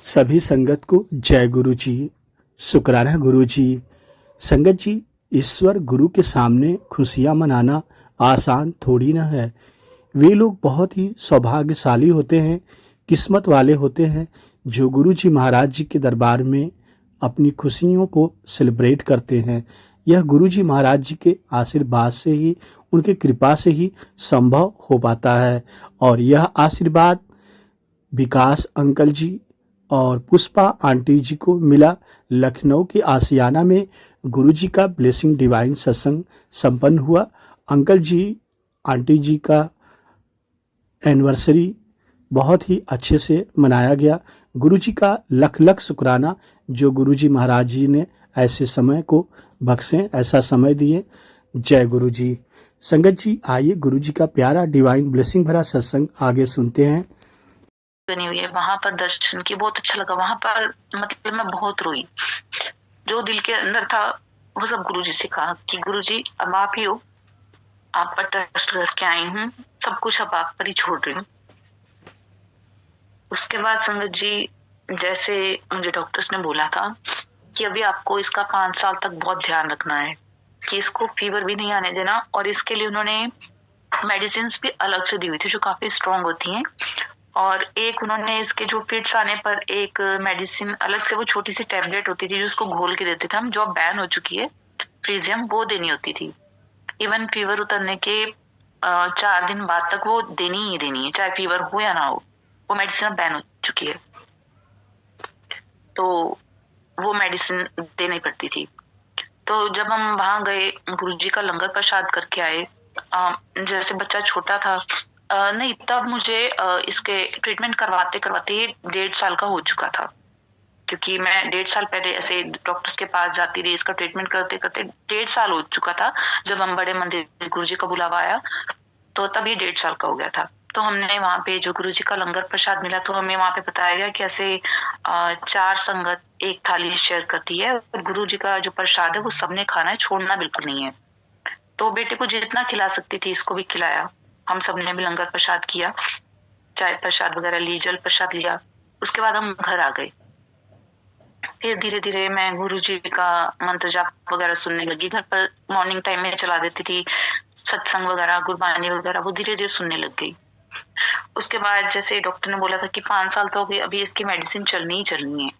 सभी संगत को जय गुरु जी, शुक्राना गुरु जी। संगत जी, ईश्वर गुरु के सामने खुशियां मनाना आसान थोड़ी ना है। वे लोग बहुत ही सौभाग्यशाली होते हैं, किस्मत वाले होते हैं जो गुरु जी महाराज जी के दरबार में अपनी खुशियों को सेलिब्रेट करते हैं। यह गुरु जी महाराज जी के आशीर्वाद से ही, उनके कृपा से ही संभव हो पाता है। और यह आशीर्वाद विकास अंकल जी और पुष्पा आंटी जी को मिला। लखनऊ के आशियाना में गुरु जी का ब्लेसिंग डिवाइन सत्संग संपन्न हुआ। अंकल जी आंटी जी का एनिवर्सरी बहुत ही अच्छे से मनाया गया। गुरु जी का लख लख शुक्राना जो गुरु जी महाराज जी ने ऐसे समय को बख्शें, ऐसा समय दिए। जय गुरु जी। संगत जी, आइए गुरु जी का प्यारा डिवाइन ब्लेसिंग भरा सत्संग आगे सुनते हैं। बनी हुई है, वहां पर दर्शन की बहुत अच्छा लगा। वहां पर मतलब मैं बहुत रोई। जो दिल के अंदर था वो सब गुरुजी से कहा कि गुरुजी अब आप ही हो, आप पर ट्रस्ट करके आई हूँ, सब कुछ अब आप पर ही छोड़ रही हूँ। उसके बाद संगत जी, जैसे मुझे डॉक्टर्स ने बोला था कि अभी आपको इसका 5 साल तक बहुत ध्यान रखना है कि इसको फीवर भी नहीं आने देना, और इसके लिए उन्होंने मेडिसिन भी अलग से दी हुई थी जो काफी स्ट्रॉन्ग होती हैं। और एक उन्होंने इसके जो फिट्स आने पर एक मेडिसिन अलग से, वो छोटी सी टैबलेट होती थी जिसको घोल के देते थे हम, जो बैन हो चुकी है, फ्रीजियम, वो देनी होती थी। इवन फीवर उतरने के 4 दिन बाद तक वो देनी ही देनी है, चाहे फीवर हो या ना हो। वो मेडिसिन अब बैन हो चुकी है, तो वो मेडिसिन देनी पड़ती थी। तो जब हम वहां गए, गुरुजी का लंगर प्रसाद करके आए। जैसे बच्चा छोटा था, नहीं तब मुझे इसके ट्रीटमेंट करवाते करवाते ये 1.5 साल का हो चुका था, क्योंकि मैं 1.5 साल पहले ऐसे डॉक्टर्स के पास जाती रही। इसका ट्रीटमेंट करते करते 1.5 साल हो चुका था। जब हम बड़े मंदिर गुरुजी का बुलावा आया तो तब ये 1.5 साल का हो गया था। तो हमने वहां पे जो गुरुजी का लंगर प्रसाद मिला, तो हमें वहां पे बताया गया कि ऐसे 4 संगत एक थाली शेयर करती है, और गुरुजी का जो प्रसाद है वो सबने खाना है, छोड़ना बिल्कुल नहीं है। तो बेटे को जितना खिला सकती थी इसको भी खिलाया। हम सबने भी लंगर प्रसाद किया, चाय प्रसाद वगैरह ली, जल प्रसाद लिया। उसके बाद हम घर आ गए। फिर धीरे धीरे मैं गुरुजी का मंत्र जाप वगैरह सुनने लगी। घर पर मॉर्निंग टाइम में चला देती थी, सत्संग वगैरह, गुरबानी वगैरह, वो धीरे धीरे सुनने लग गई। उसके बाद जैसे डॉक्टर ने बोला था कि 5 साल तो हो गए, अभी इसकी मेडिसिन चलनी ही चलनी है।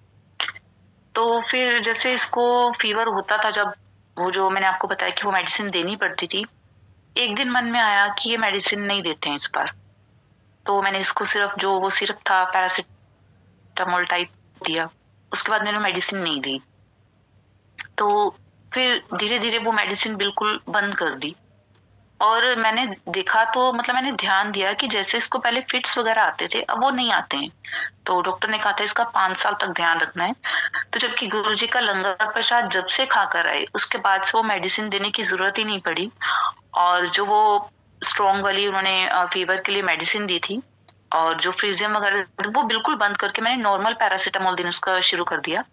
तो फिर जैसे इसको फीवर होता था, जब वो जो मैंने आपको बताया कि वो मेडिसिन देनी पड़ती थी, एक दिन मन में आया कि ये मेडिसिन नहीं देते हैं इस बार। तो मैंने इसको सिर्फ जो वो सिरप था पैरासिटामोल टाइप दिया। उसके बाद मैंने मेडिसिन नहीं दी। तो फिर धीरे धीरे वो मेडिसिन बिल्कुल बंद कर दी। और मैंने देखा, तो मतलब मैंने ध्यान दिया कि जैसे इसको पहले फिट्स वगैरह आते थे, अब वो नहीं आते हैं। तो डॉक्टर ने कहा था इसका 5 साल तक ध्यान रखना है। तो जबकि गुरुजी का लंगर प्रसाद जब से खाकर आए, उसके बाद से वो मेडिसिन देने की जरूरत ही नहीं पड़ी। और जो वो स्ट्रॉन्ग वाली उन्होंने फीवर के लिए मेडिसिन दी थी, और जो फ्रीजियम वगैरह, वो बिल्कुल बंद करके मैंने नॉर्मल पैरासिटामोल देना उसका शुरू कर दिया।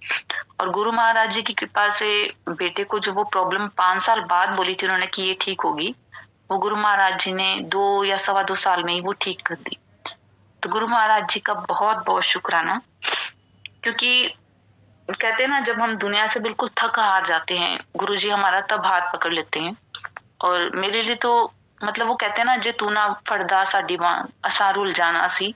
और गुरु महाराज जी की कृपा से बेटे को जो वो प्रॉब्लम 5 साल बाद बोली थी उन्होंने कि ये ठीक होगी, वो गुरु महाराज जी ने 2 या 2.25 साल में ही वो ठीक कर दी। तो गुरु महाराज जी का बहुत बहुत शुक्राना। क्योंकि कहते हैं ना, जब हम दुनिया से बिल्कुल थक हार जाते हैं, गुरु जी हमारा तब हाथ पकड़ लेते हैं। और मेरे लिए तो मतलब वो कहते हैं ना, जे तू ना फड़दा साडी मां असा रुल जाना सी,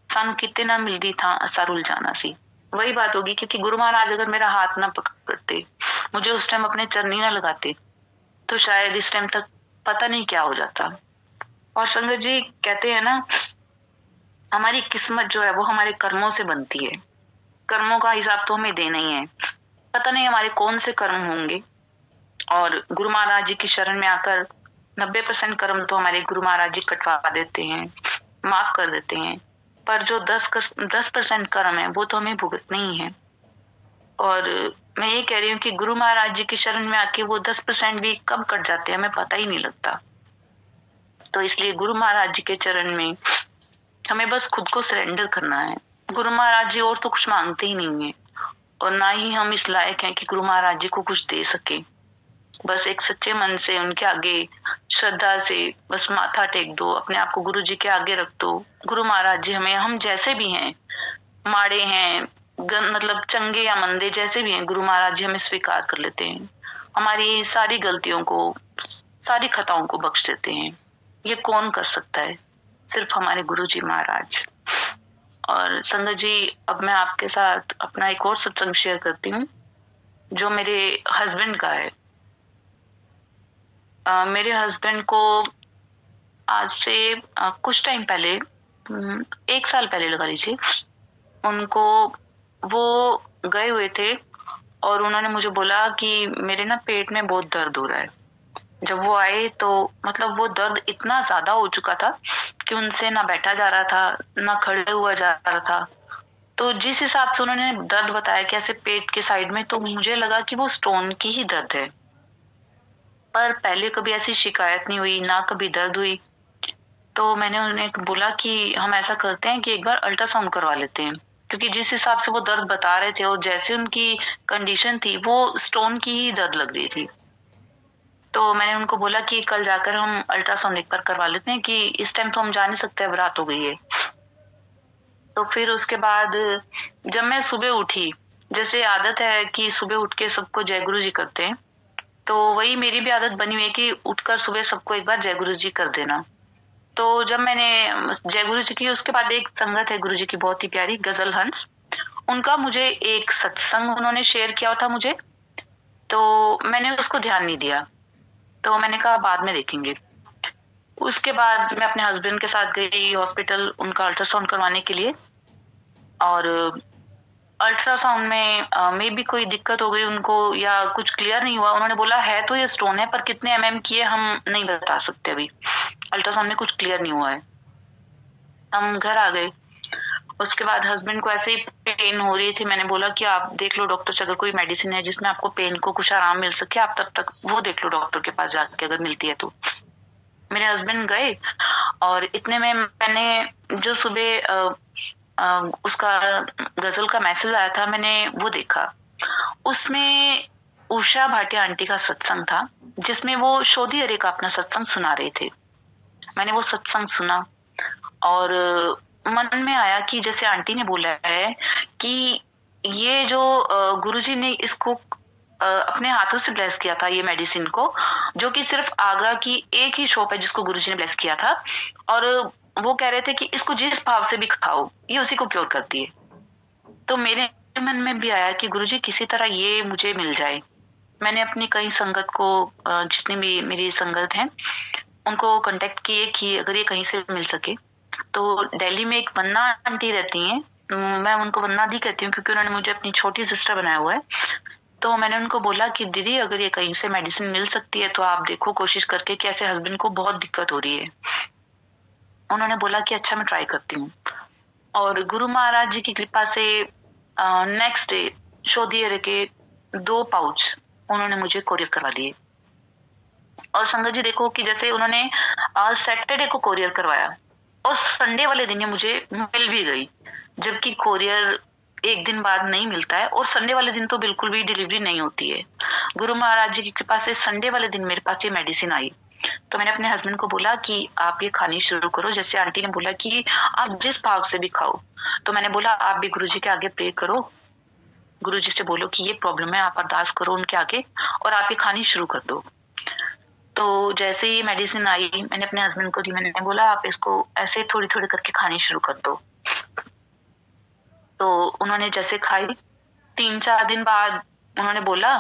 सानू किते ना मिलदी था असा रुल जाना सी। वही बात होगी, क्योंकि गुरु महाराज अगर मेरा हाथ ना पकड़ते, मुझे उस टाइम अपने चरनी ना लगाते, तो शायद इस टाइम तक पता नहीं क्या हो जाता। और संगत जी, कहते हैं ना, हमारी किस्मत जो है वो हमारे कर्मों से बनती है। कर्मों का हिसाब तो हमें देना ही है। पता नहीं हमारे कौन से कर्म होंगे। और गुरु महाराज जी की शरण में आकर 90% कर्म तो हमारे गुरु महाराज जी कटवा देते हैं, माफ कर देते हैं। पर जो 10% कर्म है वो तो हमें भुगतने ही है। और मैं ये कह रही हूँ कि गुरु महाराज जी की शरण में आके वो 10% भी कब कट जाते हैं हमें पता ही नहीं लगता। तो इसलिए गुरु महाराज जी के चरण में हमें बस खुद को सरेंडर करना है। गुरु महाराज जी और तो कुछ मांगते ही नहीं है, और ना ही हम इस लायक हैं कि गुरु महाराज जी को कुछ दे सके। बस एक सच्चे मन से उनके आगे श्रद्धा से बस माथा टेक दो, अपने आप को गुरु जी के आगे रख दो। गुरु महाराज जी हमें, हम जैसे भी हैं, माड़े हैं, मतलब चंगे या मंदे जैसे भी हैं, गुरु महाराज जी हमें स्वीकार कर लेते हैं, हमारी सारी गलतियों को, सारी खताओं को बख्श देते हैं। ये कौन कर सकता है? सिर्फ हमारे गुरु जी महाराज। और संगत जी, अब मैं आपके साथ अपना एक और सत्संग शेयर करती हूँ जो मेरे हस्बैंड का है। मेरे हस्बैंड को आज से कुछ टाइम पहले, 1 साल पहले लगा लीजिए, उनको वो गए हुए थे और उन्होंने मुझे बोला कि मेरे ना पेट में बहुत दर्द हो रहा है। जब वो आए तो मतलब वो दर्द इतना ज्यादा हो चुका था कि उनसे ना बैठा जा रहा था, ना खड़े हुआ जा रहा था। तो जिस हिसाब से उन्होंने दर्द बताया कि ऐसे पेट के साइड में, तो मुझे लगा कि वो स्टोन की ही दर्द है। पर पहले कभी ऐसी शिकायत नहीं हुई, ना कभी दर्द हुई। तो मैंने उन्हें बोला कि हम ऐसा करते हैं कि एक बार अल्ट्रासाउंड करवा लेते हैं, क्योंकि जिस हिसाब से वो दर्द बता रहे थे और जैसे उनकी कंडीशन थी, वो स्टोन की ही दर्द लग रही थी। तो मैंने उनको बोला कि कल जाकर हम अल्ट्रासाउंड एक बार करवा लेते हैं, कि इस टाइम तो हम जा नहीं सकते, अब रात हो गई है। तो फिर उसके बाद जब मैं सुबह उठी, जैसे आदत है कि सुबह उठ के सबको जय गुरु जी करते हैं, तो वही मेरी भी आदत बनी हुई है कि उठकर सुबह सबको एक बार जय गुरु जी कर देना। तो जब मैंने जय गुरु जी की, उसके बाद एक संगत है गुरु जी की बहुत ही प्यारी, गजल हंस, उनका मुझे एक सत्संग उन्होंने शेयर किया था मुझे, तो मैंने उसको ध्यान नहीं दिया, तो मैंने कहा बाद में देखेंगे। उसके बाद मैं अपने हस्बैंड के साथ गई हॉस्पिटल उनका अल्ट्रासाउंड करवाने के लिए, और अल्ट्रासाउंड में मे भी कोई दिक्कत हो गई उनको या कुछ क्लियर नहीं हुआ। उन्होंने बोला है तो ये स्टोन है, पर कितने mm की है हम नहीं बता सकते, अभी अल्ट्रासाउंड में कुछ क्लियर नहीं हुआ है। हम घर आ गए। उसके बाद हस्बैंड को ऐसे ही पेन हो रही थी, मैंने बोला कि आप देख लो डॉक्टर से, अगर कोई मेडिसिन है जिसमें आपको पेन को कुछ आराम मिल सके, आप तब तक वो देख लो डॉक्टर के पास जाके, अगर मिलती है तो। मेरे हस्बैंड गए और इतने में मैंने जो सुबह उसका गजल का मैसेज आया था, मैंने वो देखा। उसमें उषा भाटिया आंटी का सत्संग था, जिसमें वो शोधी अरे का अपना सत्संग सुना रहे थे। मैंने वो सत्संग सुना और मन में आया कि जैसे आंटी ने बोला है कि ये जो गुरुजी ने इसको अपने हाथों से ब्लेस किया था, ये मेडिसिन को, जो कि सिर्फ आगरा की एक ही शॉप है जिसको गुरुजी ने ब्लेस किया था, और वो कह रहे थे कि इसको जिस भाव से भी खाओ, ये उसी को क्योर करती है। तो मेरे मन में भी आया कि गुरुजी किसी तरह ये मुझे मिल जाए। मैंने अपनी कई संगत को, जितनी भी मेरी संगत हैं, उनको कांटेक्ट किए कि अगर ये कहीं से मिल सके। तो दिल्ली में एक वन्ना आंटी रहती हैं, मैं उनको वन्ना दी कहती हूँ क्योंकि उन्होंने मुझे अपनी छोटी सिस्टर बनाया हुआ है। तो मैंने उनको बोला कि दीदी अगर ये कहीं से मेडिसिन मिल सकती है तो आप देखो कोशिश करके, कि ऐसे हस्बैंड को बहुत दिक्कत हो रही है। उन्होंने बोला कि अच्छा मैं ट्राई करती हूँ। और गुरु महाराज जी की कृपा से नेक्स्ट डे शोधियर के 2 पाउच उन्होंने मुझे कोरियर करवा दिए। और संगत जी देखो कि जैसे उन्होंने सैटरडे को कोरियर करवाया और संडे वाले दिन ये मुझे मिल भी गई, जबकि कोरियर एक दिन बाद नहीं मिलता है, और संडे वाले दिन तो बिल्कुल भी डिलीवरी नहीं होती है। गुरु महाराज जी की कृपा से संडे वाले दिन मेरे पास ये मेडिसिन आई। तो मैंने अपने हस्बैंड को बोला कि आप ये खानी शुरू करो, जैसे आंटी ने बोला कि आप जिस भाव से भी खाओ। तो मैंने बोला आप भी गुरुजी के आगे प्रे करो, गुरुजी से बोलो कि ये प्रॉब्लम है, आप अरदास करो उनके आगे और आप ये खानी शुरू कर दो। तो जैसे ही मेडिसिन आई, मैंने अपने हस्बैंड को दी, मैंने बोला आप इसको ऐसे थोड़ी थोड़ी करके खानी शुरू कर दो। तो उन्होंने जैसे खाई, 3-4 दिन बाद उन्होंने बोला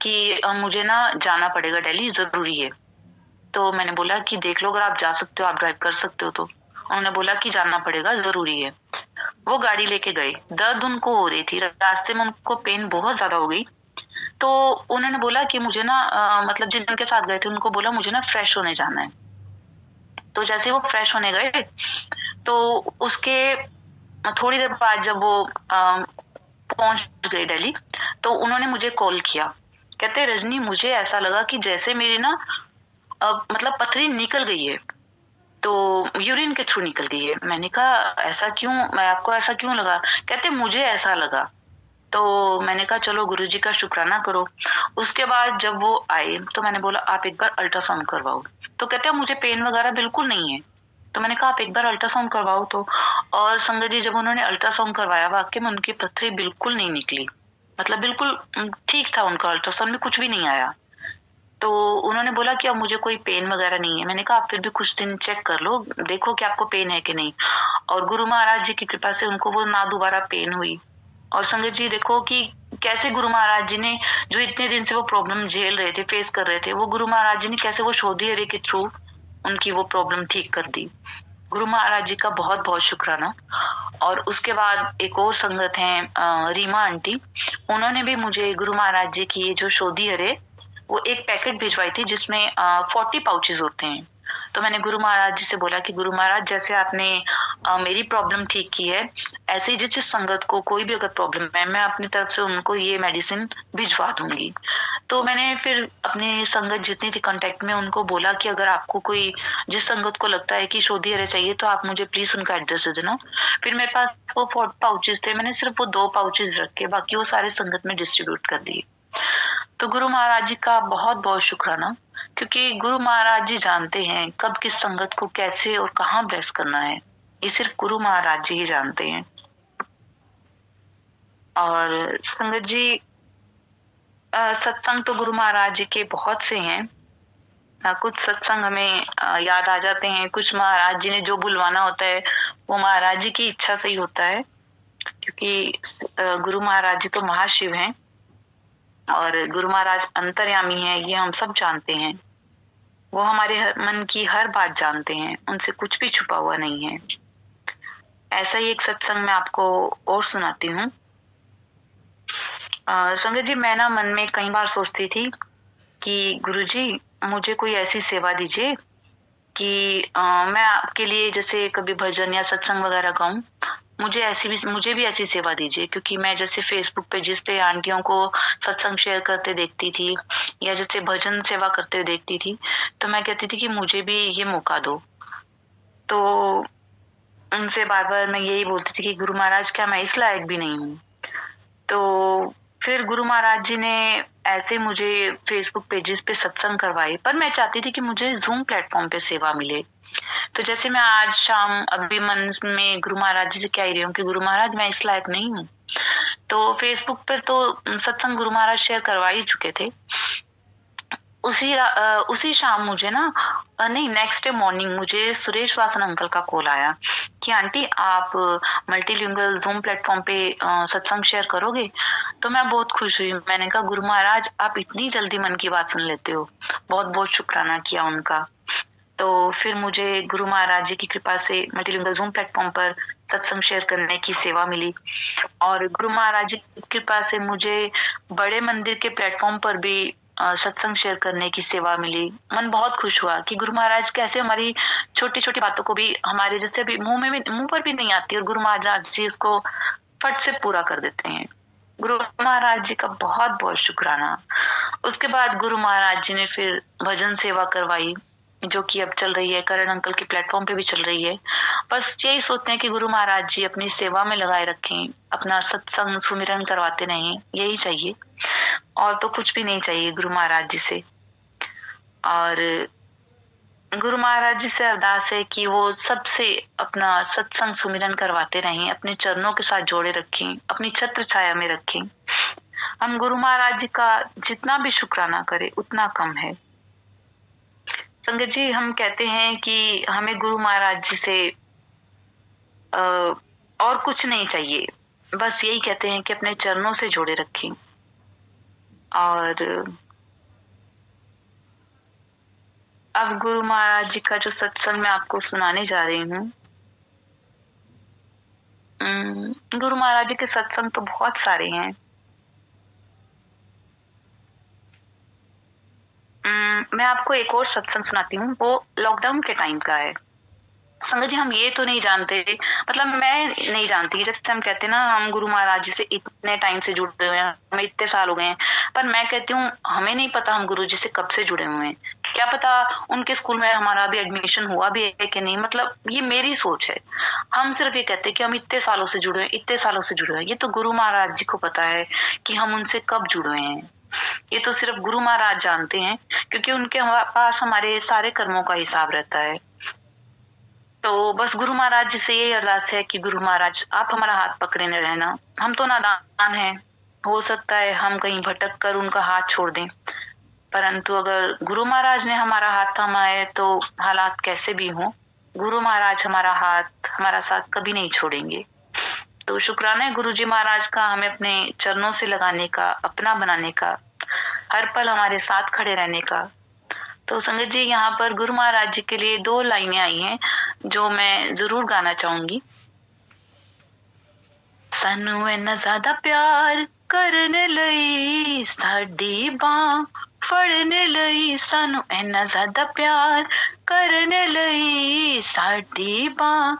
कि मुझे ना जाना पड़ेगा दिल्ली, जरूरी है। तो मैंने बोला कि देख लो अगर आप जा सकते हो, आप ड्राइव कर सकते हो। तो उन्होंने बोला कि जाना पड़ेगा, जरूरी है। वो गाड़ी लेके गए। दर्द उनको हो रही थी, रास्ते में उनको पेन बहुत ज्यादा हो गई। तो उन्होंने बोला कि मुझे ना मतलब जिनके साथ गए थे उनको बोला मुझे ना फ्रेश होने जाना है। तो जैसे वो फ्रेश होने गए तो उसके थोड़ी देर बाद जब वो पहुंच गए दिल्ली, तो उन्होंने मुझे कॉल किया। कहते रजनी मुझे ऐसा लगा कि जैसे मेरी ना मतलब पथरी निकल गई है, तो यूरिन के थ्रू निकल गई है। मैंने कहा ऐसा क्यों, मैं आपको ऐसा क्यों लगा? कहते मुझे ऐसा लगा। तो मैंने कहा चलो गुरुजी का शुक्राना करो। उसके बाद जब वो आए तो मैंने बोला आप एक बार अल्ट्रासाउंड करवाओ। तो कहते मुझे पेन वगैरह बिल्कुल नहीं है। तो मैंने कहा आप एक बार अल्ट्रासाउंड करवाओ तो। और संगत जी, जब उन्होंने अल्ट्रासाउंड करवाया, वाकई में उनकी पथरी बिल्कुल नहीं निकली, मतलब बिल्कुल ठीक था उनका, अल्ट्रासाउंड में कुछ भी नहीं आया। तो उन्होंने बोला कि अब मुझे कोई पेन वगैरह नहीं है। मैंने कहा आप फिर भी कुछ दिन चेक कर लो, देखो कि आपको पेन है कि नहीं। और गुरु महाराज जी की कृपा से उनको वो ना दोबारा पेन हुई। और संगत जी देखो कि कैसे गुरु महाराज जी ने, जो इतने दिन से वो प्रॉब्लम झेल रहे थे, फेस कर रहे थे, वो गुरु महाराज जी ने कैसे वो शोधी हरे के थ्रू उनकी वो प्रॉब्लम ठीक कर दी। गुरु महाराज जी का बहुत बहुत शुक्राना। और उसके बाद एक और संगत है रीमा आंटी, उन्होंने भी मुझे गुरु महाराज जी की ये जो शोधी हरे, वो एक पैकेट भिजवाई थी जिसमें 40 पाउचेस होते हैं। तो मैंने गुरु महाराज जी से बोला कि गुरु महाराज, जैसे आपने मेरी प्रॉब्लम ठीक की है, ऐसे ही जिस संगत को कोई भी अगर प्रॉब्लम है, मैं अपनी तरफ से उनको ये मेडिसिन भिजवा दूंगी। तो मैंने फिर अपनी संगत जितनी थी कांटेक्ट में, उनको बोला कि अगर आपको कोई, जिस संगत को लगता है कि शोधी हरे चाहिए, तो आप मुझे प्लीज उनका एड्रेस दे देना। फिर मेरे पास वो 40 पाउचेस थे, मैंने सिर्फ वो 2 पाउचेस रखे, बाकी वो सारे संगत में डिस्ट्रीब्यूट कर दिए। तो गुरु महाराज जी का बहुत बहुत शुक्राना, क्योंकि गुरु महाराज जी जानते हैं कब किस संगत को कैसे और कहाँ ब्लेस करना है, ये सिर्फ गुरु महाराज जी ही जानते हैं। और संगत जी, सत्संग तो गुरु महाराज जी के बहुत से हैं। कुछ सत्संग हमें याद आ जाते हैं, कुछ महाराज जी ने जो बुलवाना होता है वो महाराज जी की इच्छा से ही होता है, क्योंकि गुरु महाराज जी तो महाशिव हैं और गुरु महाराज अंतर्यामी हैं, ये हम सब जानते हैं। वो हमारे मन की हर बात जानते हैं, उनसे कुछ भी छुपा हुआ नहीं है। ऐसा ही एक सत्संग मैं आपको और सुनाती हूँ। संगत जी, मैं ना मन में कई बार सोचती थी कि गुरुजी मुझे कोई ऐसी सेवा दीजिए कि मैं आपके लिए जैसे कभी भजन या सत्संग वगैरह गाऊं, मुझे भी ऐसी सेवा दीजिए। क्योंकि मैं जैसे फेसबुक पे जिस पे आंटियों को सत्संग शेयर करते देखती थी या जैसे भजन सेवा करते देखती थी, तो मैं कहती थी कि मुझे भी ये मौका दो। तो उनसे बार बार मैं यही बोलती थी कि गुरु महाराज, क्या मैं इस लायक भी नहीं हूँ? तो फिर गुरु महाराज जी ने ऐसे मुझे फेसबुक पेजेस पे सत्संग करवाए, पर मैं चाहती थी कि मुझे जूम प्लेटफॉर्म पे सेवा मिले। तो जैसे मैं आज शाम अभी मन में गुरु महाराज जी से कह रही हूँ कि गुरु महाराज मैं इस लायक नहीं हूँ, तो फेसबुक पर तो सत्संग गुरु महाराज शेयर करवा ही चुके थे। उसी शाम मुझे ना, नहीं, नेक्स्ट डे मॉर्निंग मुझे सुरेश वासन अंकल का कॉल आया कि आंटी आप मल्टीलिंगुअल जूम प्लेटफॉर्म पे सत्संग शेयर करोगे। तो मैं बहुत खुश हुई। मैंने कहा गुरु महाराज आप इतनी जल्दी मन की बात सुन लेते हो, बहुत बहुत शुक्राना किया उनका। तो फिर मुझे गुरु महाराज जी की कृपा से मल्टीलिंगुअल जूम प्लेटफॉर्म पर सत्संग शेयर करने की सेवा मिली। और गुरु महाराज जी की कृपा से मुझे बड़े मंदिर के प्लेटफॉर्म पर भी सत्संग शेयर करने की सेवा मिली। मन बहुत खुश हुआ कि गुरु महाराज कैसे हमारी छोटी छोटी बातों को भी, हमारे जैसे भी मुंह पर भी नहीं आती, और गुरु महाराज जी उसको फट से पूरा कर देते हैं। गुरु महाराज जी का बहुत बहुत शुक्राना। उसके बाद गुरु महाराज जी ने फिर भजन सेवा करवाई, जो कि अब चल रही है, करण अंकल के प्लेटफॉर्म पे भी चल रही है। बस यही सोचते हैं कि गुरु महाराज जी अपनी सेवा में लगाए रखें, अपना सत्संग सुमिरन करवाते रहें, यही चाहिए और तो कुछ भी नहीं चाहिए गुरु महाराज जी से। और गुरु महाराज जी से अरदास है कि वो सबसे अपना सत्संग सुमिरन करवाते रहें, अपने चरणों के साथ जोड़े रखें, अपनी छत्र छाया में रखें। हम गुरु महाराज जी का जितना भी शुक्राना करें उतना कम है। संगत जी, हम कहते हैं कि हमें गुरु महाराज जी से और कुछ नहीं चाहिए, बस यही कहते हैं कि अपने चरणों से जोड़े रखें। और अब गुरु महाराज जी का जो सत्संग मैं आपको सुनाने जा रही हूँ, गुरु महाराज जी के सत्संग तो बहुत सारे हैं। मैं आपको एक और सत्संग सुनाती हूँ, वो लॉकडाउन के टाइम का है। संगत जी, हम ये तो नहीं जानते, मतलब मैं नहीं जानती, जैसे हम कहते हैं ना हम गुरु महाराज जी से इतने टाइम से जुड़े हुए हैं, हमें इतने साल हो गए हैं, पर मैं कहती हूँ हमें नहीं पता हम गुरु जी से कब से जुड़े हुए हैं। क्या पता उनके स्कूल में हमारा भी एडमिशन हुआ भी है कि नहीं, मतलब ये मेरी सोच है। हम सिर्फ ये कहते हैं कि हम इतने सालों से जुड़े हैं, इतने सालों से जुड़े हैं। ये तो गुरु महाराज जी को पता है कि हम उनसे कब जुड़े हैं। ये तो सिर्फ गुरु महाराज जानते हैं, क्योंकि उनके पास हमारे सारे कर्मों का हिसाब रहता है। तो बस गुरु महाराज जी से यही अरदास है कि गुरु महाराज आप हमारा हाथ पकड़े न रहना, हम तो नादान हैं, हो सकता है हम कहीं भटक कर उनका हाथ छोड़ दें, परंतु अगर गुरु महाराज ने हमारा हाथ थामा है तो हालात कैसे भी हों, गुरु महाराज हमारा हाथ हमारा साथ कभी नहीं छोड़ेंगे। तो शुक्राना है गुरु जी महाराज का हमें अपने चरणों से लगाने का, अपना बनाने का, हर पल हमारे साथ खड़े रहने का। तो संगत जी यहाँ पर गुरु महाराज जी के लिए 2 लाइनें आई हैं जो मैं जरूर गाना चाहूंगी। सानू इन्ना ज्यादा प्यार करने लई साडी बांह फड़ने लई, सानू इन्ना ज्यादा प्यार करने लई साडी बांह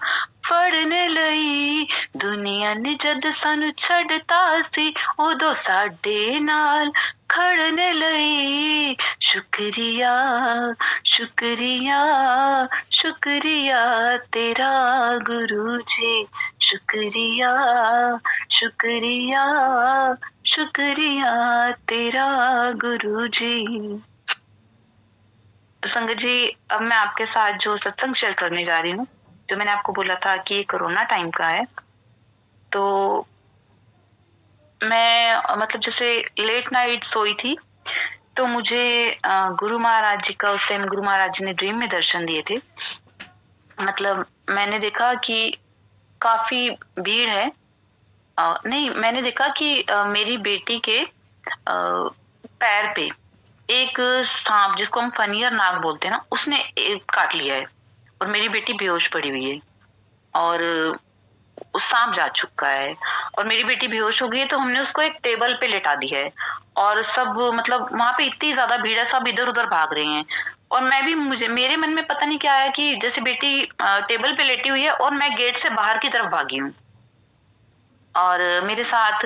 फड़ने लई, दुनिया ने जद सानू छड़ता सी उदों साडे नाल खड़ने लई। शुक्रिया शुक्रिया शुक्रिया तेरा गुरु जी, शुक्रिया शुक्रिया शुक्रिया तेरा गुरु जी। तो संगत जी अब मैं आपके साथ जो सत्संग शेयर करने जा रही हूँ, जो मैंने आपको बोला था कि कोरोना टाइम का है, तो मैं मतलब जैसे लेट नाइट सोई थी तो मुझे गुरु महाराज जी का उस टाइम गुरु महाराज जी ने ड्रीम में दर्शन दिए थे। मतलब मैंने देखा कि काफी भीड़ है, नहीं मैंने देखा कि मेरी बेटी के पैर पे एक सांप जिसको हम फनियर नाग बोलते हैं ना, उसने काट लिया है और मेरी बेटी बेहोश पड़ी हुई है और उस सांप जा चुका है और मेरी बेटी बेहोश हो गई है। तो हमने उसको एक टेबल पे लेटा दिया है और सब मतलब वहां पे इतनी ज्यादा भीड़ है, सब इधर उधर भाग रहे हैं और मैं भी मेरे मन में पता नहीं क्या है कि जैसे बेटी टेबल पे लेटी हुई है और मैं गेट से बाहर की तरफ भागी हूँ और मेरे साथ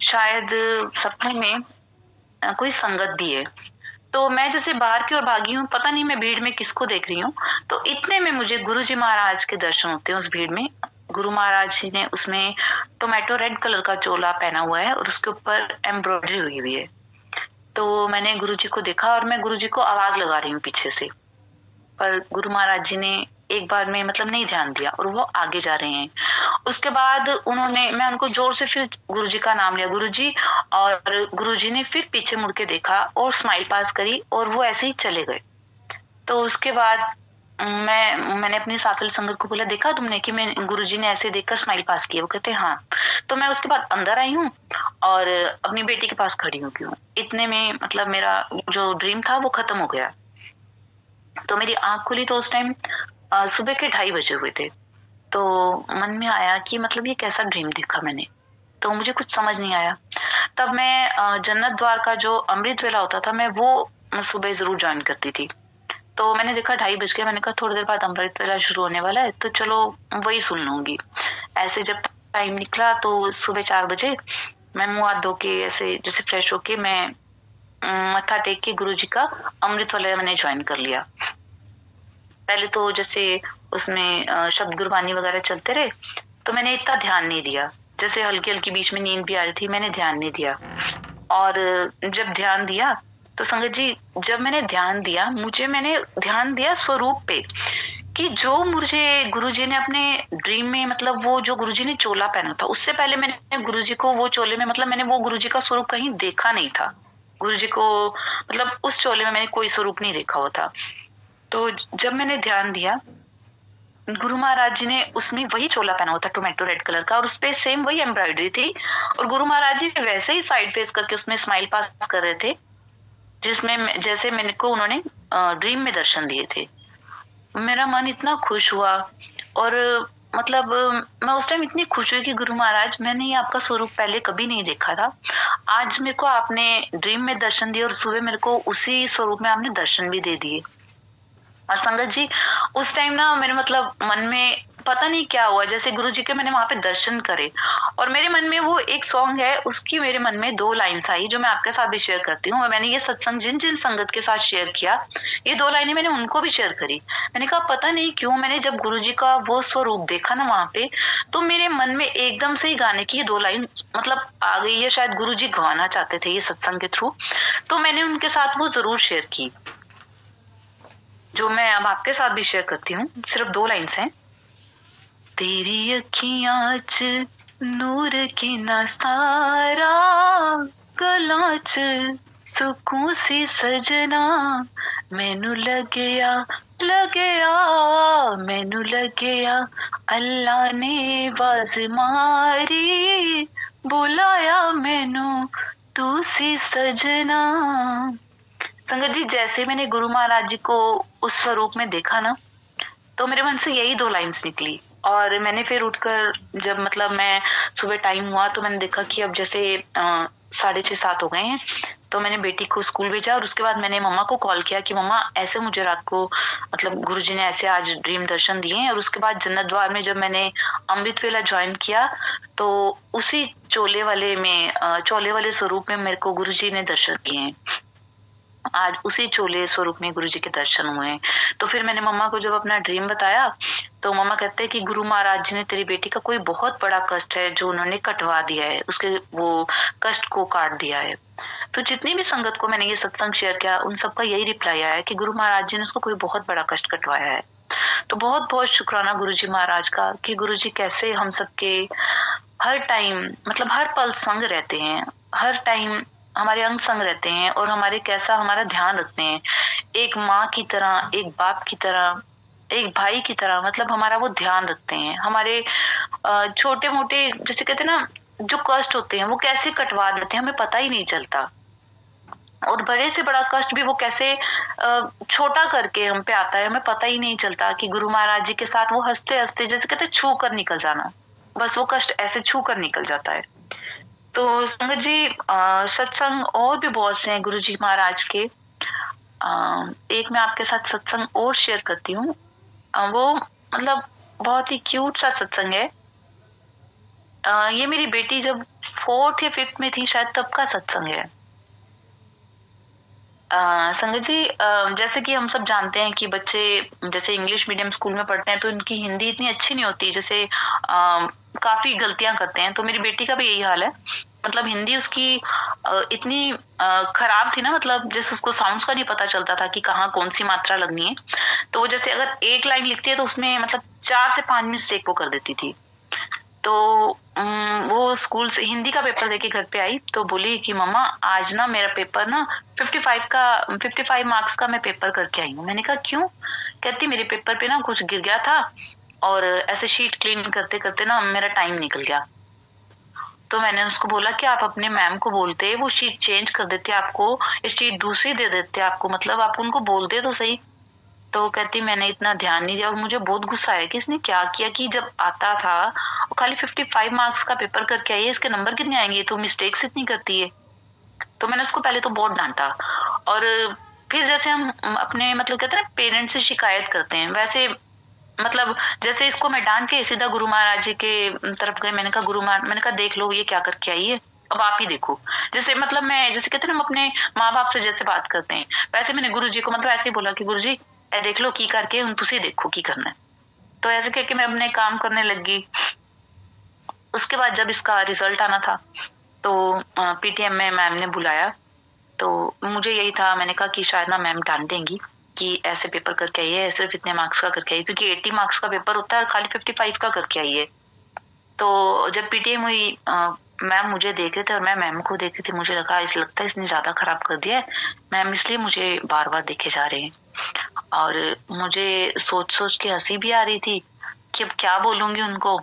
शायद सपने में कोई संगत भी है। तो मैं जैसे बाहर की ओर भागी हूँ, पता नहीं मैं भीड़ में किसको देख रही हूँ, तो इतने में मुझे गुरु जी महाराज के दर्शन होते हैं उस भीड़ में। गुरु महाराज जी ने उसमें टोमेटो रेड कलर का चोला पहना हुआ है और उसके ऊपर एम्ब्रॉयडरी हुई हुई है। तो मैंने गुरु जी को देखा और मैं गुरु जी को आवाज लगा रही हूँ पीछे से, पर गुरु महाराज जी ने एक बार में मतलब नहीं ध्यान दिया और वो आगे जा रहे हैं। उसके बाद मैं उनको जोर से फिर गुरु जी का नाम लिया, गुरु जी, और गुरु जी ने फिर पीछे मुड़ के देखा और स्माइल पास करी और वो ऐसे ही चले गए। तो उसके बाद मैंने अपनी साथ वाली संगत को बोला, देखा तुमने कि मैं गुरु जी ने ऐसे देखकर स्माइल पास किया? वो कहते हाँ। तो मैं उसके बाद अंदर आई हूँ और अपनी बेटी के पास खड़ी हूँ। क्यों? इतने में मतलब मेरा जो ड्रीम था वो खत्म हो गया। तो मेरी आंख खुली तो उस टाइम सुबह के 2:30 बजे हुए थे। तो मन में आया कि मतलब ये कैसा ड्रीम देखा मैंने, तो मुझे कुछ समझ नहीं आया। तब मैं जन्नत द्वार का जो अमृत वेला होता था मैं वो सुबह जरूर ज्वाइन करती थी। तो मैंने देखा 2:30 बज गए, मैंने कहा थोड़ी देर बाद अमृत वेला शुरू होने वाला है तो चलो वही सुन लूंगी। ऐसे जब टाइम निकला तो सुबह 4 बजे मैं मुंह हाथ धो के ऐसे जैसे फ्रेश होके मैं मत्था टेक के गुरु जी का अमृत वेला मैंने ज्वाइन कर लिया। पहले तो जैसे उसमें शब्द गुरबानी वगैरह चलते रहे तो मैंने इतना ध्यान नहीं दिया, जैसे हल्की हल्की बीच में नींद भी आ रही थी, मैंने ध्यान नहीं दिया। और जब ध्यान दिया तो संगत जी जब मैंने ध्यान दिया मैंने ध्यान दिया स्वरूप पे कि जो मुझे गुरुजी ने अपने ड्रीम में मतलब वो जो गुरुजी ने चोला पहना था उससे पहले मैंने गुरुजी को वो चोले में मतलब मैंने वो गुरुजी का स्वरूप कहीं देखा नहीं था। गुरुजी को मतलब उस चोले में मैंने कोई स्वरूप नहीं देखा हुआ था। तो जब मैंने ध्यान दिया गुरु महाराज जी ने उसमें वही चोला पहना हुआ था टोमेटो रेड कलर का और उसपे सेम वही एम्ब्रॉयडरी थी और गुरु महाराज जी वैसे ही साइड फेस करके उसमें स्माइल पास कर रहे थे जिसमें जैसे मैंने को उन्होंने ड्रीम में दर्शन दिए थे। मेरा मन इतना खुश हुआ और मतलब मैं उस टाइम इतनी खुश हुई कि गुरु महाराज मैंने ये आपका स्वरूप पहले कभी नहीं देखा था, आज मेरे को आपने ड्रीम में दर्शन दिए और सुबह मेरे को उसी स्वरूप में आपने दर्शन भी दे दिए। और संगत जी उस टाइम ना मेरे मतलब मन में पता नहीं क्या हुआ, जैसे गुरु जी के मैंने वहां पे दर्शन करे और मेरे मन में वो एक सॉन्ग है उसकी मेरे मन में 2 लाइन्स आई जो मैं आपके साथ भी शेयर करती हूँ। और मैंने ये सत्संग जिन जिन संगत के साथ शेयर किया ये 2 लाइनें मैंने उनको भी शेयर करी। मैंने कहा पता नहीं क्यों मैंने जब गुरु जी का वो स्वरूप देखा ना वहां पे तो मेरे मन में एकदम से ही गाने की ये 2 लाइन मतलब आ गई है। शायद गुरु जी गवाना चाहते थे ये सत्संग के थ्रू, तो मैंने उनके साथ वो जरूर शेयर की जो मैं अब आपके साथ भी शेयर करती हूँ। सिर्फ 2 लाइन्स हैं। तेरी अखियां च नूर की ना सारा गलां च सुकून सी सजना मैनू लगया मैनू लगया अल्लाह ने आवाज मारी बुलाया मैनू तू सी सजना। संगत जी, जैसे मैंने गुरु महाराज जी को उस स्वरूप में देखा ना, तो मेरे मन से यही 2 लाइन्स निकली। और मैंने फिर उठकर जब मतलब मैं सुबह टाइम हुआ तो मैंने देखा कि अब जैसे 6:30-7 हो गए हैं, तो मैंने बेटी को स्कूल भेजा और उसके बाद मैंने मम्मा को कॉल किया कि मम्मा ऐसे मुझे रात को मतलब गुरुजी ने ऐसे आज ड्रीम दर्शन दिए हैं। और उसके बाद जन्नत द्वार में जब मैंने अमृत वेला ज्वाइन किया तो उसी चोले वाले स्वरूप में मेरे को गुरुजी ने दर्शन दिए हैं। आज उसी चोले स्वरूप में गुरुजी के दर्शन हुए हैं। तो फिर मैंने मम्मा को जब अपना ड्रीम बताया तो मम्मा कहते हैं कि गुरु महाराज जी ने तेरी बेटी का कोई बहुत बड़ा कष्ट है जो उन्होंने कटवा दिया है, उसके वो कष्ट को काट दिया है। तो जितनी भी संगत को मैंने ये सत्संग शेयर किया उन सबका यही रिप्लाई आया कि गुरु महाराज जी ने उसको कोई बहुत बड़ा कष्ट कटवाया है। तो बहुत बहुत शुक्राना गुरुजी महाराज का कि गुरुजी कैसे हम सबके हर टाइम मतलब हर पल संग रहते हैं, हर टाइम हमारे अंग संग रहते हैं और हमारे कैसा हमारा ध्यान रखते हैं। एक माँ की तरह, एक बाप की तरह, एक भाई की तरह मतलब हमारा वो ध्यान रखते हैं। हमारे छोटे मोटे जैसे कहते हैं ना जो कष्ट होते हैं वो कैसे कटवा देते हैं हमें पता ही नहीं चलता। और बड़े से बड़ा कष्ट भी वो कैसे छोटा करके हम पे आता है हमें पता ही नहीं चलता कि गुरु महाराज जी के साथ वो हंसते हंसते जैसे कहते छू कर निकल जाना, बस वो कष्ट ऐसे छू कर निकल जाता है। तो संगत जी सत्संग और भी बहुत से हैं गुरु जी महाराज के। एक मैं आपके साथ सत्संग और शेयर करती हूँ। वो मतलब बहुत ही क्यूट सा सत्संग है। ये मेरी बेटी जब 4th या 5th में थी शायद तब का सत्संग है। संगत जी जैसे कि हम सब जानते हैं कि बच्चे जैसे इंग्लिश मीडियम स्कूल में पढ़ते हैं तो उनकी हिंदी इतनी अच्छी नहीं होती, जैसे काफी गलतियां करते हैं। तो मेरी बेटी का भी यही हाल है, मतलब हिंदी उसकी इतनी खराब थी ना, मतलब जैसे उसको साउंड्स का नहीं पता चलता था कि कहाँ कौन सी मात्रा लगनी है। तो वो जैसे अगर एक लाइन लिखती है तो उसमें मतलब 4 से 5 मिस्टेक वो कर देती थी। तो वो स्कूल से हिंदी का पेपर देके घर पे आई तो बोली कि मम्मा आज ना मेरा पेपर ना 55 मार्क्स का मैं पेपर करके आई हूँ। मैंने कहा क्यों? कहती मेरे पेपर पे ना कुछ गिर गया था और ऐसे शीट क्लीन करते करते ना मेरा टाइम निकल गया। तो मैंने उसको बोला कि आप अपने मैम को बोलते वो शीट चेंज कर देते, आपको शीट दूसरी दे देते आपको, मतलब आप उनको बोलते तो सही। तो कहती मैंने इतना ध्यान नहीं दिया और मुझे बहुत गुस्सा आया कि इसने क्या किया कि जब आता था वो खाली 55 मार्क्स का पेपर करके आई है, इसके नंबर कितने आएंगे, तो मिस्टेक्स इतनी करती है। तो मैंने उसको पहले तो बहुत डांटा और फिर जैसे हम अपने मतलब कहते हैं ना पेरेंट्स से शिकायत करते हैं वैसे मतलब जैसे इसको मैं डांट के सीधा गुरु महाराज जी के तरफ गए। मैंने कहा गुरु महाराज, मैंने कहा देख लो ये क्या करके आई है, अब आप ही देखो। जैसे मतलब मैं जैसे कहते हैं हम अपने माँ बाप से जैसे बात करते हैं वैसे मैंने गुरु जी को मतलब ऐसे ही बोला कि गुरु जी ए देख लो की करके हम तुसी देखो की करना है। तो ऐसे कह के मैं अपने काम करने लग गई। उसके बाद जब इसका रिजल्ट आना था तो पीटीएम में मैम ने बुलाया तो मुझे यही था, मैंने कहा कि शायद ना मैम डांट देंगी कि ऐसे पेपर करके आई है, सिर्फ इतने मार्क्स का करके आई है, क्योंकि 80 मार्क्स का पेपर होता है और खाली 55 का करके आई है। तो जब पीटीएम हुई मैम मुझे देख रहे थे और मैं मैम को देख रही थी, मुझे लगा इस लगता है इसने ज्यादा खराब कर दिया है मैम, इसलिए मुझे बार बार देखे जा रहे हैं। और मुझे सोच सोच के हंसी भी आ रही थी कि अब क्या बोलूंगी उनको।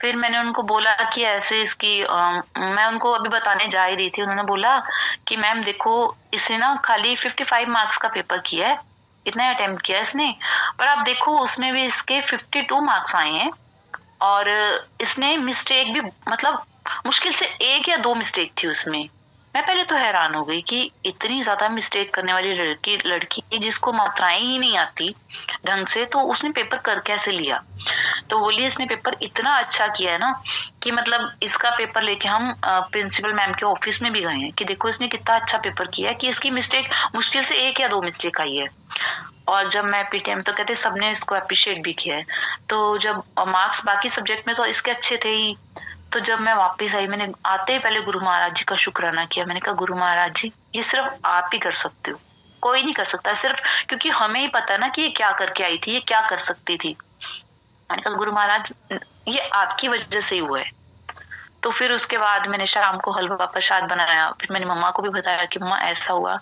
फिर मैंने उनको बोला कि ऐसे इसकी मैं उनको अभी बताने जा ही रही थी, उन्होंने बोला कि मैम देखो इसने ना खाली 55 मार्क्स का पेपर किया है, इतना अटेम्प्ट किया है इसने, पर आप देखो उसमें भी इसके 52 मार्क्स आए हैं और इसने मिस्टेक भी मतलब मुश्किल से 1 या 2 मिस्टेक थी उसमें। मैं पहले तो हैरान हो गई कि इतनी ज्यादा मिस्टेक करने वाली लड़की जिसको मात्राएं ही नहीं आती ढंग से, तो उसने पेपर कर कैसे लिया। तो बोलिए इसने पेपर इतना अच्छा किया है ना कि मतलब इसका पेपर लेके हम प्रिंसिपल मैम के ऑफिस में भी गए हैं कि देखो इसने कितना अच्छा पेपर किया है कि इसकी मिस्टेक मुश्किल से 1 या 2 मिस्टेक आई है। और जब मैं पीटीएम तो कहते सबने इसको अप्रिशिएट भी किया है। तो जब मार्क्स बाकी सब्जेक्ट में तो इसके अच्छे थे ही, तो जब मैं वापस आई मैंने आते ही पहले गुरु महाराज जी का शुक्राना किया। मैंने कहा गुरु महाराज जी ये सिर्फ आप ही कर सकते हो, कोई नहीं कर सकता, सिर्फ क्योंकि हमें ही पता ना कि ये क्या करके आई थी, ये क्या कर सकती थी। मैंने कहा गुरु महाराज ये आपकी वजह से ही हुआ है। तो फिर उसके बाद मैंने शाम को हलवा प्रसाद बनाया, फिर मैंने मम्मा को भी बताया कि मम्मा ऐसा हुआ।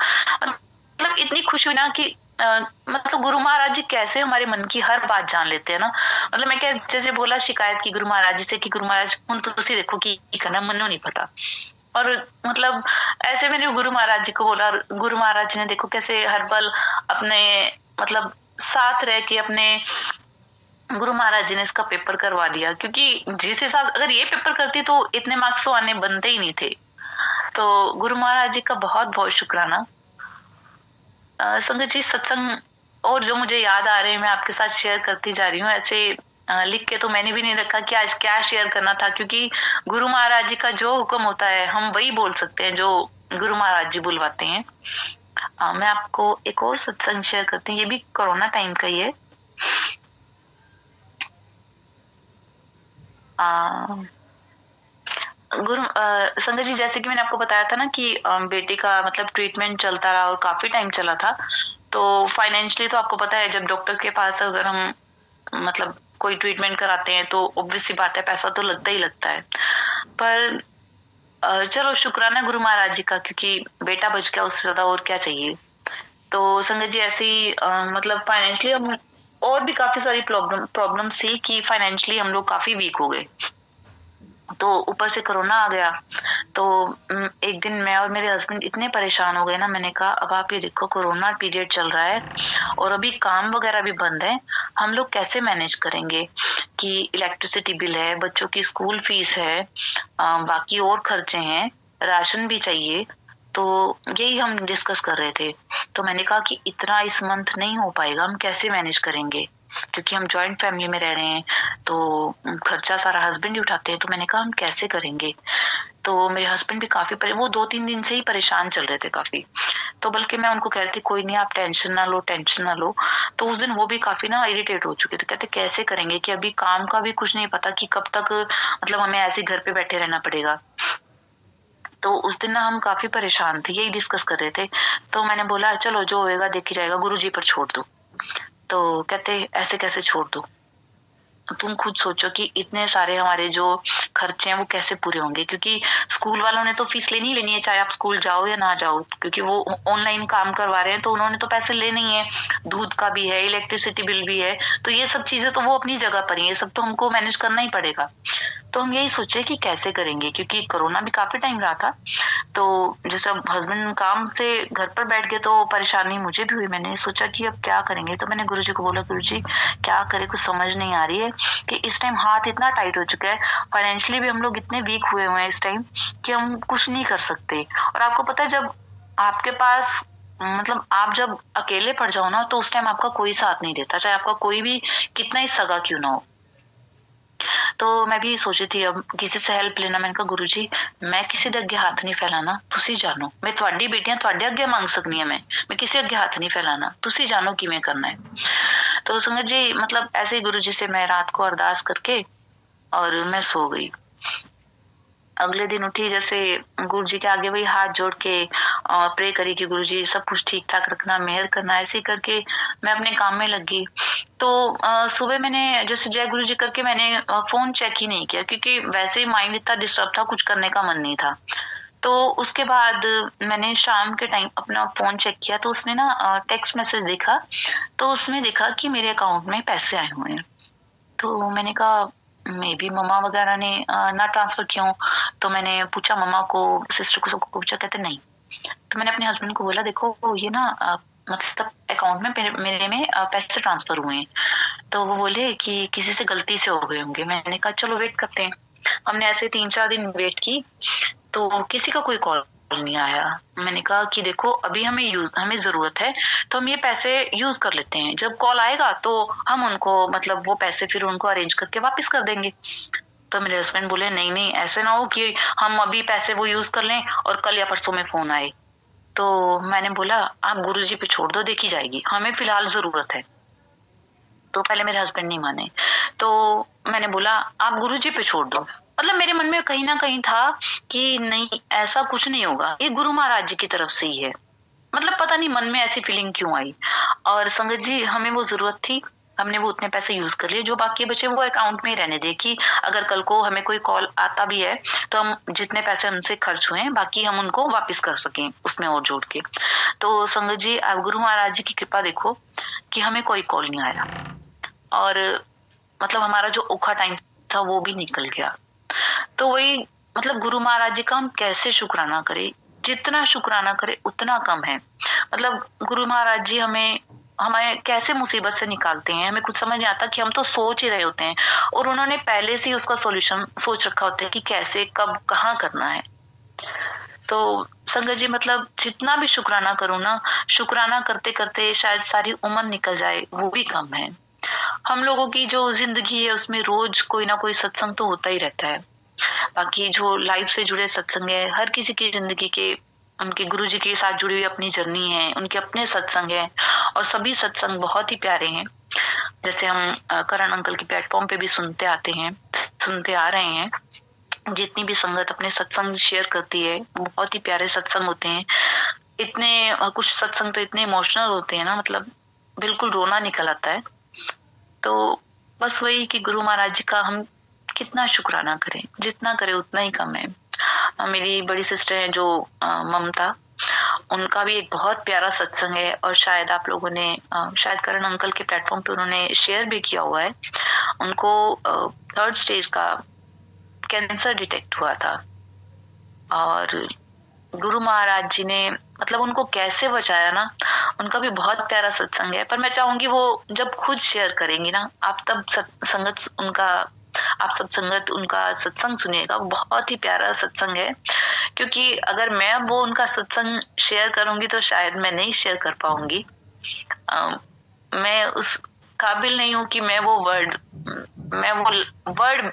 मतलब इतनी खुशी हुई ना कि मतलब गुरु महाराज जी कैसे हमारे मन की हर बात जान लेते हैं ना। मतलब मैं क्या जैसे बोला शिकायत की गुरु महाराज जी से कि गुरु महाराज हूं तुसी देखो की करना मनु नहीं पता। और मतलब ऐसे मैंने गुरु महाराज जी को बोला, और गुरु महाराज जी ने देखो कैसे हर पल अपने मतलब साथ रह के अपने गुरु महाराज जी ने इसका पेपर करवा दिया, क्योंकि जिस हिसाब अगर ये पेपर करती तो इतने मार्क्स तो आने बनते ही नहीं थे। तो गुरु महाराज जी का बहुत बहुत शुक्राना। संगत जी सत्संग और जो मुझे याद आ रहे हैं मैं आपके साथ शेयर करती जा रही हूँ। ऐसे लिख के तो मैंने भी नहीं रखा कि आज क्या शेयर करना था, क्योंकि गुरु महाराज जी का जो हुक्म होता है हम वही बोल सकते हैं जो गुरु महाराज जी बुलवाते हैं। मैं आपको एक और सत्संग शेयर करती हूँ, ये भी कोरोना टाइम का ही है। संगत जी जैसे कि मैंने आपको बताया था ना कि बेटे का मतलब ट्रीटमेंट चलता रहा और काफी टाइम चला था। तो फाइनेंशियली तो आपको पता है जब डॉक्टर के पास अगर हम मतलब कोई ट्रीटमेंट कराते हैं तो ऑब्वियस सी बात है पैसा तो लगता ही लगता है। पर चलो शुक्राना गुरु महाराज जी का, क्योंकि बेटा बच गया, उससे ज्यादा और क्या चाहिए। तो संगत जी ऐसे ही मतलब फाइनेंशियली हम और भी काफी सारी प्रॉब्लम्स थी कि फाइनेंशियली हम लोग काफी वीक हो गए। तो ऊपर से कोरोना आ गया। तो एक दिन मैं और मेरे हस्बैंड इतने परेशान हो गए ना, मैंने कहा अब आप ये देखो कोरोना पीरियड चल रहा है और अभी काम वगैरह भी बंद है, हम लोग कैसे मैनेज करेंगे कि इलेक्ट्रिसिटी बिल है, बच्चों की स्कूल फीस है, बाकी और खर्चे हैं, राशन भी चाहिए। तो यही हम डिस्कस कर रहे थे। तो मैंने कहा कि इतना इस मंथ नहीं हो पाएगा, हम कैसे मैनेज करेंगे, क्योंकि हम जॉइंट फैमिली में रह रहे हैं तो खर्चा सारा हस्बैंड ही उठाते हैं। तो मैंने कहा हम कैसे करेंगे। तो मेरे हस्बैंड भी काफी वो 2-3 दिन से ही परेशान चल रहे थे काफी। तो बल्कि मैं उनको कहती कोई नहीं आप टेंशन ना लो, टेंशन ना लो। तो उस दिन वो भी काफी ना इरिटेट हो चुके थे, कहते कैसे करेंगे कि अभी काम का भी कुछ नहीं पता कि कब तक मतलब हमें ऐसे घर पे बैठे रहना पड़ेगा। तो उस दिन ना हम काफी परेशान थे, यही डिस्कस कर रहे थे। तो मैंने बोला चलो जो होएगा देखी जाएगा, गुरुजी पर छोड़ दो। तो कहते ऐसे कैसे छोड़ दो, तुम खुद सोचो कि इतने सारे हमारे जो खर्चे हैं वो कैसे पूरे होंगे, क्योंकि स्कूल वालों ने तो फीस लेनी ही लेनी है चाहे आप स्कूल जाओ या ना जाओ, क्योंकि वो ऑनलाइन काम करवा रहे हैं तो उन्होंने तो पैसे लेने ही है। दूध का भी है, इलेक्ट्रिसिटी बिल भी है, तो ये सब चीजें तो वो अपनी जगह पर ही, ये सब तो हमको मैनेज करना ही पड़ेगा। तो हम यही सोचे कि कैसे करेंगे, क्योंकि कोरोना भी काफी टाइम रहा था। तो जैसे अब हस्बैंड काम से घर पर बैठ गए तो परेशानी मुझे भी हुई। मैंने सोचा कि अब क्या करेंगे। तो मैंने गुरुजी को बोला गुरुजी क्या करे, कुछ समझ नहीं आ रही है कि इस टाइम हाथ इतना टाइट हो चुका है, फाइनेंशियली भी हम लोग इतने वीक हुए हुए हैं इस टाइम कि हम कुछ नहीं कर सकते। और आपको पता है जब आपके पास मतलब आप जब अकेले पड़ जाओ ना तो उस टाइम आपका कोई साथ नहीं देता, चाहे आपका कोई भी कितना ही सगा क्यों ना हो। तो मैं भी सोची थी अब किसी से हेल्प लेना। मैंने कहा गुरु जी मैं किसी दे अगे हाथ नहीं फैलाना, तुसी जानो, मैं थोड़ी बेटियां थोड़े अगे मांग सकनी है, मैं किसी अगे हाथ नहीं फैलाना, तुसी जानो किवें करना है। तो संगत जी मतलब ऐसे ही गुरु जी से मैं रात को अरदास करके और मैं सो गई। अगले दिन उठी जैसे गुरु जी के आगे वही हाथ जोड़ के प्रे करी कि गुरु जी सब कुछ ठीक ठाक रखना, मेहर करना। ऐसे ही करके मैं अपने काम में लगी। तो सुबह मैंने जैसे जय गुरु जी करके मैंने फोन चेक ही नहीं किया, क्योंकि वैसे ही माइंड इतना डिस्टर्ब था, कुछ करने का मन नहीं था। तो उसके बाद मैंने शाम के टाइम अपना फोन चेक किया तो उसने ना टेक्स्ट मैसेज देखा। तो उसमें देखा कि मेरे अकाउंट में पैसे आए हुए हैं। तो मैंने कहा मे बी मम्मा वगैरह ने ना ट्रांसफर किया हो। तो मैंने पूछा मम्मा को, सिस्टर को, सबको पूछा, कहते नहीं। तो मैंने अपने हस्बैंड को बोला देखो ये ना मतलब अकाउंट में मेरे में पैसे ट्रांसफर हुए हैं। तो वो बोले कि किसी से गलती से हो गए होंगे। मैंने कहा चलो वेट करते हैं। हमने ऐसे 3-4 दिन वेट की तो किसी का कोई कॉल नहीं आया। मैंने कहा कि देखो अभी हमें जरूरत है तो हम ये पैसे यूज कर लेते हैं, जब कॉल आएगा तो हम उनको मतलब वो पैसे फिर उनको अरेंज करके वापस कर देंगे। तो मेरे हस्बैंड बोले नहीं नहीं ऐसे ना हो कि हम अभी पैसे वो यूज कर लें और कल या परसों में फोन आए। तो मैंने बोला आप गुरुजी पे छोड़ दो, देखी जाएगी, हमें फिलहाल जरूरत है। तो पहले मेरे हस्बैंड नहीं माने। तो मैंने बोला आप गुरुजी पे छोड़ दो। मतलब मेरे मन में कहीं ना कहीं था कि नहीं ऐसा कुछ नहीं होगा, ये गुरु महाराज जी की तरफ से ही है। मतलब पता नहीं मन में ऐसी फीलिंग क्यों आई। और संगत जी हमें वो जरूरत थी हमने वो उतने पैसे यूज कर लिए, जो बाकी बचे वो अकाउंट में ही रहने दे, कि अगर कल को हमें कोई कॉल आता भी है तो हम जितने पैसे हमसे खर्च हुए हैं बाकी हम उनको वापस कर सकें उसमें और जोड़ के। तो संगत जी, आप गुरु महाराज जी की कृपा देखो कि हमें कोई कॉल नहीं आया, और मतलब हमारा जो औखा टाइम था वो भी निकल गया। तो वही मतलब गुरु महाराज जी का हम कैसे शुक्राना करें, जितना शुक्राना करें उतना कम है। मतलब गुरु महाराज जी हमें कैसे मुसीबत से निकालते हैं, हमें कुछ समझ नहीं आता कि हम तो सोच ही रहे होते हैं और उन्होंने पहले से ही उसका सॉल्यूशन सोच रखा होता है कि कैसे कब कहाँ करना है। तो संगत जी, मतलब जितना भी शुक्राना करूं ना, शुक्राना करते करते शायद सारी उम्र निकल जाए वो भी कम है। हम लोगों की जो जिंदगी है उसमें रोज कोई ना कोई सत्संग तो होता ही रहता है। बाकी जो लाइफ से जुड़े सत्संग है, हर किसी की जिंदगी के उनके गुरु जी के साथ जुड़ी हुई अपनी जर्नी है, उनके अपने सत्संग है, और सभी सत्संग बहुत ही प्यारे हैं। जैसे हम करण अंकल के प्लेटफॉर्म पे भी सुनते आ रहे हैं। जितनी भी संगत अपने सत्संग शेयर करती है बहुत ही प्यारे सत्संग होते हैं। इतने कुछ सत्संग तो इतने इमोशनल होते हैं ना, मतलब बिल्कुल रोना निकल आता है। तो बस वही कि गुरु महाराज जी का हम कितना शुक्राना करें, जितना करें उतना ही कम है। मेरी बड़ी सिस्टर है जो ममता, उनका भी एक बहुत प्यारा सत्संग है, और शायद आप लोगों ने शायद करण अंकल के प्लेटफॉर्म पे उन्होंने शेयर भी किया हुआ है। उनको 3rd स्टेज का कैंसर डिटेक्ट हुआ था, और गुरु महाराज जी ने मतलब उनको कैसे बचाया ना, उनका भी बहुत प्यारा सत्संग है। पर मैं चाहूंगी वो जब खुद शेयर करेंगी ना, आप तब आप सब संगत उनका सत्संग सुनिएगा, बहुत ही प्यारा सत्संग है। क्योंकि अगर मैं वो उनका सत्संग शेयर करूंगी तो शायद मैं नहीं शेयर कर पाऊंगी। मैं उस काबिल नहीं हूँ कि मैं वो वर्ड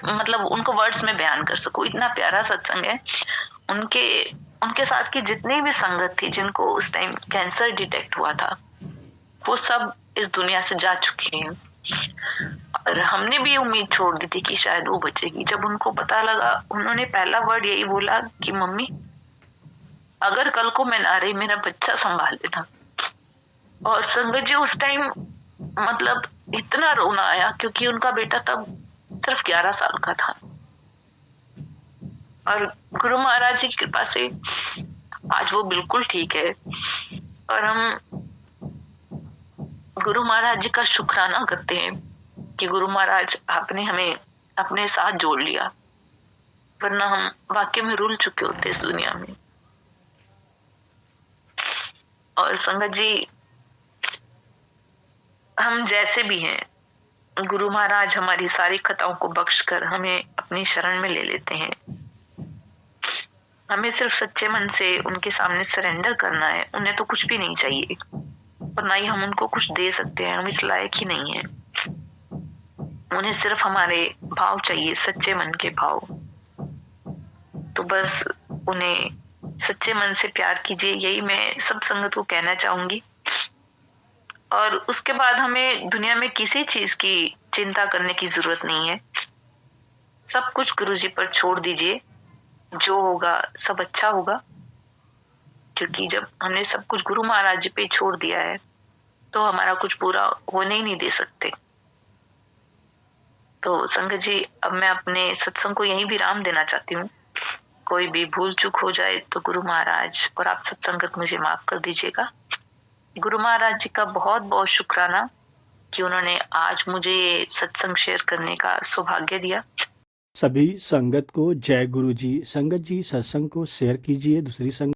मतलब उनको वर्ड्स में बयान कर सकूं। इतना प्यारा सत्संग है। उनके उनके साथ की जितनी भी संगत थी जिनको उस टाइम कैंसर डिटेक्ट हुआ था, वो सब इस दुनिया से जा चुके हैं, और हमने भी उम्मीद छोड़ दी थी कि शायद वो बचेगी। जब उनको पता लगा, उन्होंने पहला वर्ड यही बोला कि मम्मी, अगर कल को मैं ना रही, मेरा बच्चा संभाल लेना। और संगत जी, उस टाइम मतलब इतना रोना आया, क्योंकि उनका बेटा तब सिर्फ 11 साल का था, और गुरु महाराज जी की कृपा से आज वो बिल्कुल ठीक है। और हम गुरु महाराज जी का शुक्राना करते हैं कि गुरु महाराज आपने हमें अपने साथ जोड़ लिया, वरना हम वाकई में रुल चुके होते इस दुनिया में। और संगत जी, हम जैसे भी हैं, गुरु महाराज हमारी सारी खताओं को बख्श कर हमें अपनी शरण में ले लेते हैं। हमें सिर्फ सच्चे मन से उनके सामने सरेंडर करना है। उन्हें तो कुछ भी नहीं चाहिए, और ना ही हम उनको कुछ दे सकते हैं, हम इस लायक ही नहीं है। उन्हें सिर्फ हमारे भाव चाहिए, सच्चे मन के भाव। तो बस उन्हें सच्चे मन से प्यार कीजिए, यही मैं सब संगत को कहना चाहूंगी। और उसके बाद हमें दुनिया में किसी चीज की चिंता करने की जरूरत नहीं है। सब कुछ गुरु जी पर छोड़ दीजिए, जो होगा सब अच्छा होगा। क्योंकि जब हमने सब कुछ गुरु महाराज जी पे छोड़ दिया है तो हमारा कुछ पूरा होने ही नहीं दे सकते। तो संगत जी, अब मैं अपने सत्संग को यहीं विराम देना चाहती हूँ। कोई भी भूल चूक हो जाए तो गुरु महाराज और आप सब संगत मुझे माफ कर दीजिएगा। गुरु महाराज जी का बहुत बहुत शुक्राना कि उन्होंने आज मुझे ये सत्संग शेयर करने का सौभाग्य दिया। सभी संगत को जय गुरु जी। संगत जी, सत्संग को शेयर कीजिए दूसरी संगत